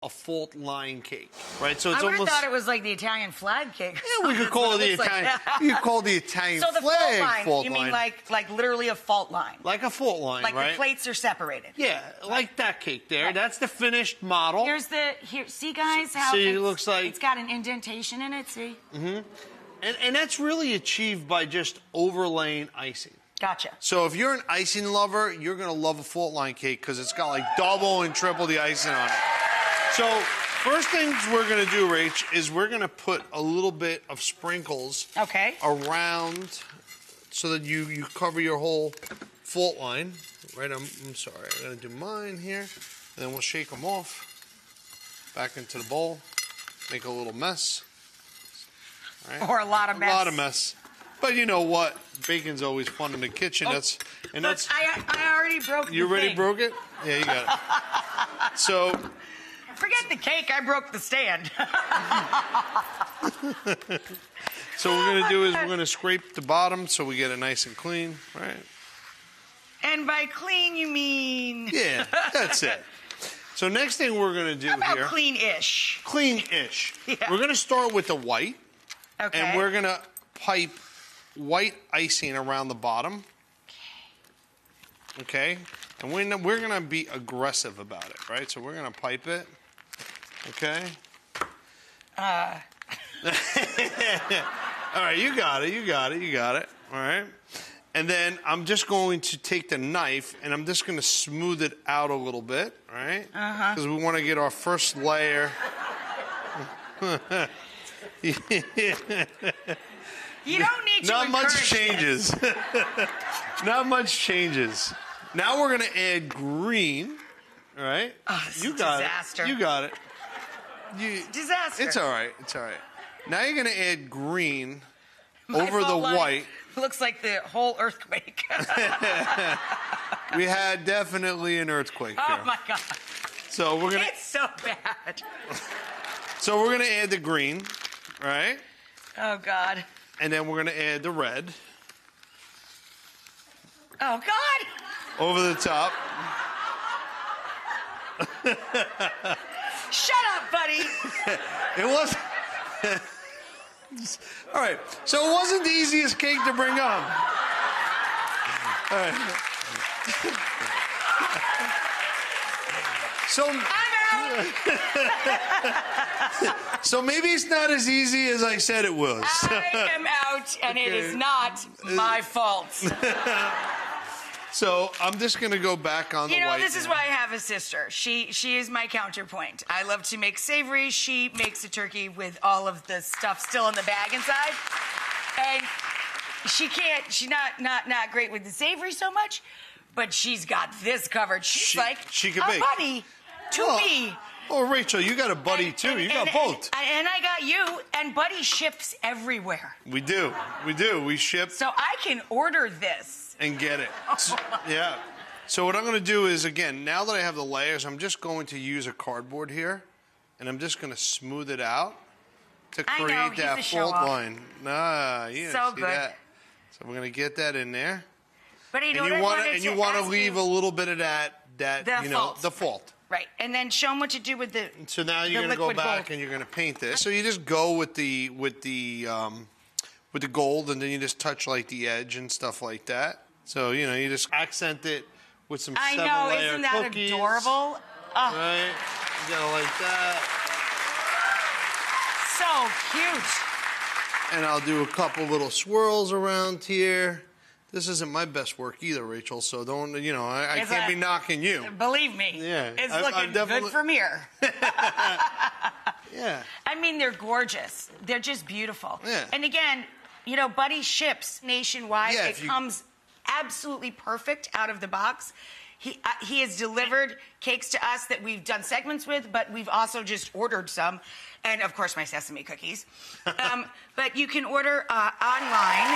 a fault line cake, right? So it's I would have almost. thought it was like the Italian flag cake. Yeah, we could call it the Italian. You could call it the Italian So the flag fault line, you mean like literally a fault line? like a fault line, Like right? the plates are separated. Yeah, like that cake there. Right. That's the finished model. See guys how See, it looks like- it's got an indentation in it, see? And that's really achieved by just overlaying icing. Gotcha. So if you're an icing lover, you're going to love a fault line cake because it's got like double and triple the icing on it. So first things we're going to do, Rach, is we're going to put a little bit of sprinkles around so that you cover your whole fault line. Right, I'm sorry. I'm going to do mine here. And then we'll shake them off. Back into the bowl. Make a little mess. Right. Or a lot of mess. A lot of mess. But you know what? Bacon's always fun in the kitchen. Oh, that's I already broke You the already thing. broke it? Yeah, you got it. So Forget the cake, I broke the stand. so what we're gonna do is we're gonna scrape the bottom so we get it nice and clean, right? And by clean you mean Yeah, that's it. So next thing we're gonna do how about here. clean-ish? Clean-ish. Yeah. We're gonna start with the white. Okay. And we're gonna pipe white icing around the bottom. Okay? And we're gonna be aggressive about it, right? So we're gonna pipe it. Okay? All right, you got it. All right? And then I'm just going to take the knife and I'm just gonna smooth it out a little bit, all right? Because we wanna get our first layer. You don't need to Not much encourage changes. Not much changes. Now we're gonna add green. All right. Oh, this You is got disaster. it. You got it. Disaster. It's all right. It's all right. Now you're gonna add green My over the fault line white. Looks like the whole earthquake. We had definitely an earthquake Oh here. my God. So we're gonna. It's so bad. So we're gonna add the green, right? Oh God. And then we're gonna add the red Oh God. over the top. Shut up, buddy. It was. All right. So it wasn't the easiest cake to bring up. All right. So. I'm out. So maybe it's not as easy as I said it was. I am out, and it is not my fault. So I'm just going to go back on the white. You know, this is why I have a sister. She is my counterpoint. I love to make savory. She makes a turkey with all of the stuff still in the bag inside. And she's not great with the savory so much, but she's got this covered. She's like she can a bake. buddy to me. Oh, Rachel, you got a buddy too. You got both. And I got you, and Buddy ships everywhere. We do. We ship So I can order this. and get it. Yeah. So what I'm going to do is, again, now that I have the layers, I'm just going to use a cardboard here, and I'm just going to smooth it out to I know, create he's that a fault show-off. line. Nah, you didn't So see good. that. So we're going to get that in there. But you know And what you I want wanted to, and you to want to ask leave you? a little bit of that The you know, fault. the fault. Right, and then show them what you do with the. So now you're going to go liquid back gold. and you're going to paint this. So you just go with the gold, and then you just touch like the edge and stuff like that. So you know you just accent it with some I know, 7-layer isn't that cookies. adorable? Oh, Right, you gotta like that. so cute. And I'll do a couple little swirls around here. This isn't my best work either, Rachel. So don't I Is can't be that- knocking you. Believe me, Yeah, it's I've looking definitely- good from here. Yeah. I mean, they're gorgeous. They're just beautiful. Yeah. And again, you know, Buddy ships nationwide. Yeah, it comes absolutely perfect out of the box. He has delivered cakes to us that we've done segments with, but we've also just ordered some. And, of course, my sesame cookies. But you can order online.